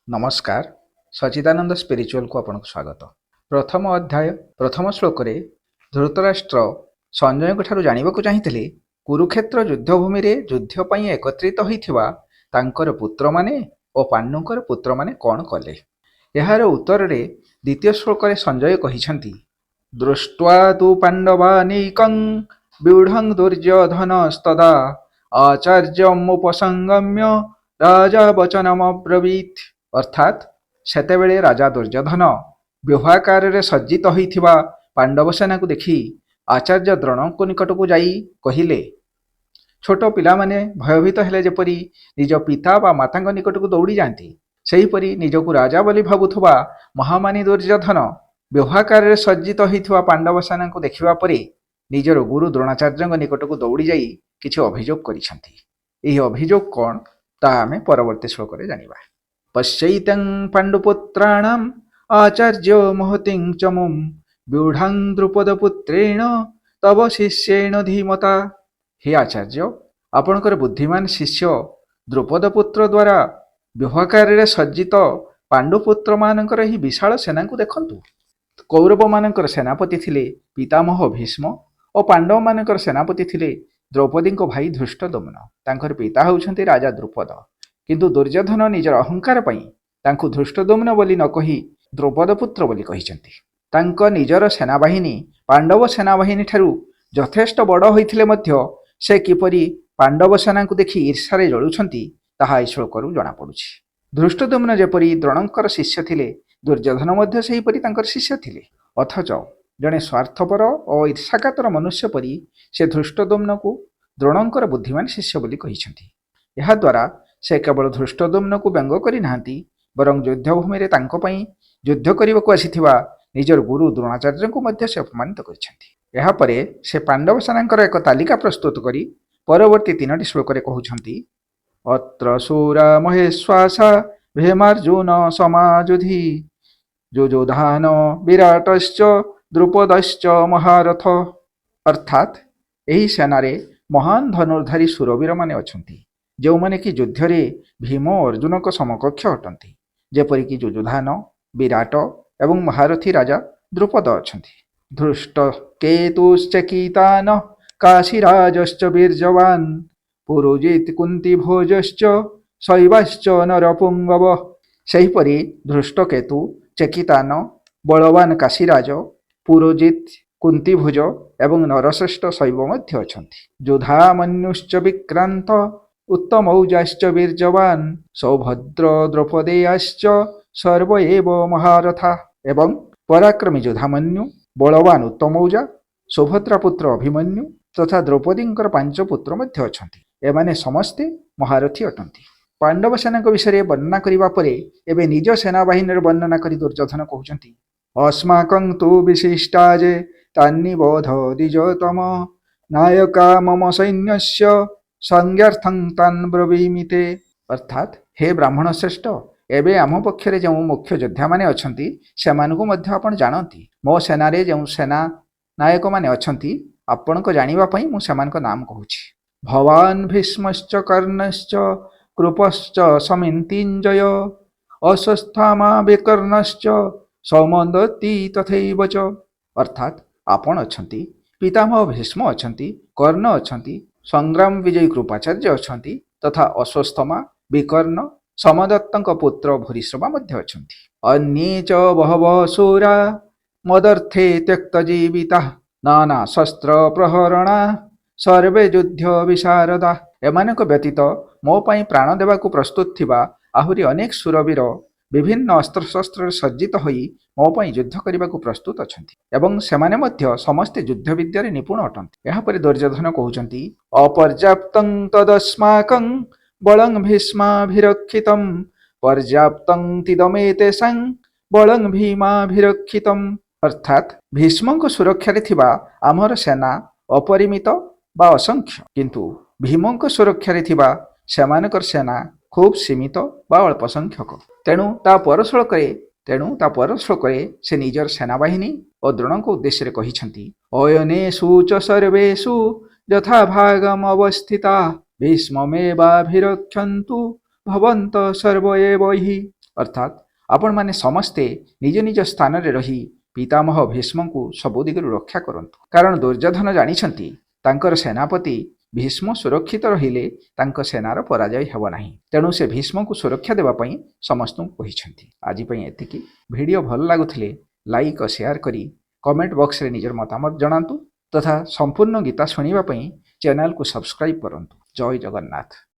नमस्कार। सच्चिदानंद स्पिरिचुअल को आपन स्वागत। प्रथम अध्याय प्रथम श्लोक रे धृतराष्ट्र संजय ठारू जानिबाकु चाहिथिले कुरुक्षेत्र युद्धभूमि रे युद्ध पई एकत्रित होइथिबा तांकर पुत्र माने ओ पांडुंकर पुत्र माने कोन कले। एहार उत्तर रे द्वितीय श्लोक रे संजय कहिसंती दृष्ट्वा तु पांडवानीकं व्यूढं दुर्योधनस्तदा आचार्यमुपसंगम्य राजा वचनमब्रवीत्। अर्थात सेतेबेले राजा दुर्योधन व्यूहाकार सज्जित होइथिबा पांडव सेना को देखि आचार्य द्रोणଙ୍କ निकटକୁ ଯାଇ କହିଲେ, छोट पिलामाने भयभीत हेले जेपरि निज पिता बा माताଙ୍କ निकटକୁ दौड़ी जाती सेहीपरि निजକୁ राजा बोली भाबुथुबा महामानी दुर्योधन व्यूहाकार सज्जित होइथिबा पांडव सेना को देखिबा परे निजर गुरु द्रोणाचार्यଙ୍କ निकटକୁ दौड़ी जाई किछि अभियोग करिसंती। एही अभियोग कोन ता आमे परवर्ती श्लोक रे जानिबा। पश्यैतं पाण्डुपुत्राणाम् आचार्यो महतिं च मुं व्यूढं द्रुपदपुत्रेण तव शिष्येण धीमता। हे आचार्य, आपणकर बुद्धिमान शिष्य द्रुपदपुत्र द्वारा व्यूहाकार सज्जित पाण्डुपुत्र मानकर ही विशाल सेना को देखंतु। कौरव मानकर सेनापति थिले पितामह भीष्म और पांडव मानकर सेनापति थिले द्रौपदी भाई धृष्टद्युम्न। तांकर पिता होउछंती राजा द्रुपद, किंतु दुर्योधन निजर अहंकार पई तांकु धृष्टद्युम्न बोली न कही द्रौपदपुत्र बोली कहिसंती। तांक निजर सेनाबाहिनी पांडव सेनाबाहिनी ठारू यथेष्ट बड़ होइथिले मध्य से किपरि पांडव सेना को देखि ईर्ष्यारे जळुछंती ताहा एई श्लोकरू जणा पडुछि। धृष्टद्युम्न जेपरि द्रोणंकर शिष्य थिले दुर्योधन मध्य सेहीपरि तांकर शिष्य थिले, अथच जड़े स्वार्थपर और ईर्षाकातर मनुष्य परी से धृष्टद्युम्न को द्रोणंकर बुद्धिमान शिष्य बोली कहिसंती। एहा द्वारा से केवल धृष्टद्युम्न को व्यंग करि नाहांती, बरं युद्धभूमि रे तांको पई युद्ध करिबाकु आसिथिबा निजर गुरु द्रोणाचार्य को मध्य से अपमानित करिसंती। एहा परे से पांडव सेनांकर एक तालिका प्रस्तुत करी परवर्ती तीनोटी श्लोक रे कहुछंती अत्र शूरा महेश्वासा भीमार्जुन समाजुधि युयुधान विराटश्च द्रुपदश्च महारथ। अर्थात एही सेनारे महान धनुर्धारी सुरवीर माने अछंती जो माने कि युद्ध रे भीम अर्जुन को समकक्ष अटंती, जेपरि कि युयुधान विराट एवं महारथी राजा द्रुपद अछंती। धृष्ट केतुश्चकितान काशीराजश्च वीर्यवान पुरुजित कुंती भोजश्च शैवाश्च नरपुंगव। सेहीपरि धृष्ट केतु चकितान बलवान काशीराज पुरोजित कुंतीभुज एवं नरश्रेष्ठ शैव मध्य अछंती। युधामन्युश्च विक्रांत उत्तमौजाश्च वीर्यवान सौभद्र द्रौपदेयाश्च सर्व एव महारथा। एवं पराक्रमी युधामन्यु बलवान उत्तमौजा सौभद्रा पुत्र अभिमन्यु तथा द्रौपदींकर 5 पुत्र मध्य अछंती। एमाने समस्ते महारथी अटंती। पांडव सेना विषय वर्णना करिबा परे एबे निज सेनाबाहिनी वर्णना करी दुर्योधन कहउचंती अस्माकं तु विशिष्टाजे तान्निबोध द्विजतम नायका मम सैन्यस्य संज्ञार्थं तान् ब्रवीमिते। अर्थात हे ब्राह्मण श्रेष्ठ, एबे आम पक्षरे जो मुख्य योद्धा माने अछंती सेमानकु मध्य आपण जानती। मो सेनारे जो सेना नायक माने अछंती आपणको जानिबा पई मु सेमानक नाम कहूछि। भवान् भीष्मश्च कर्णश्च कृपश्च समितिञ्जय अश्वस्थामा विकर्णश्च सौमदत्ती तथैव च। अर्थात आपण अछंती, पितामह भीष्म अछंती, कर्ण अछंती, संग्राम विजयी कृपाचार्य अछंती तथा अश्वस्थमा विकर्ण समदत्तଙ୍କ पुत्र भूरिश्रवा मध्य अछंती। अन्ये च बहवः शूरा मदर्थे त्यक्तजीविता नाना शस्त्र प्रहरणा सर्वे युद्ध विशारदा। एमानक व्यतीत मो पई प्राण देवाकू प्रस्तुत थिबा आहुरी अनेक शूरवीर विभिन्न अस्त्रशस्त्र सज्जित होई मो पई युद्ध करबाकू प्रस्तुत अछंती एवं सेमाने मध्य समस्त युद्ध विद्यारे निपुण अटंती। एहा परे दुर्योधन कहउचंती अपर्याप्तं तदस्माकं बलं भीष्माभिरक्षितं पर्याप्तं तिदमेतेषां बलं भीमाभिरक्षितं। अर्थात भीष्मंक सुरक्षा रे थिबा आमर सेना अपरिमित बा असंख्य, किंतु भीमंक सुरक्षा रे थिबा सेमानकर सेना खूब सीमित बा अल्प संख्यक। तेणु ता पर श्लोकरे से निजर सेनाबाहिनी और द्रोण को उद्देश्य कहिछंती अयनेषु च सर्वेषु यथा भागम अवस्थिता भीष्ममेवाभिरक्षन्तु भवन्तः सर्व एव हि। अर्थात आपण माने समस्ते निज निज स्थान रे रही पितामह भीष्म को सबु दिगरु रक्षा करंतु कारण दुर्योधन जानिछंती तांकर सेनापति भीष्म सुरक्षित रहिले तांक सेनार पराजय हेब नाही तेणु से भीष्म को सुरक्षा देबा पई समस्त कहिछंती। आज पई एतिकी वीडियो भल लागुथिले लाइक और शेयर करी कमेंट बॉक्स रे निजर मतामत जणांतु तथा संपूर्ण गीता सुनिबा पई चैनल को सब्सक्राइब करंतु। जय जगन्नाथ।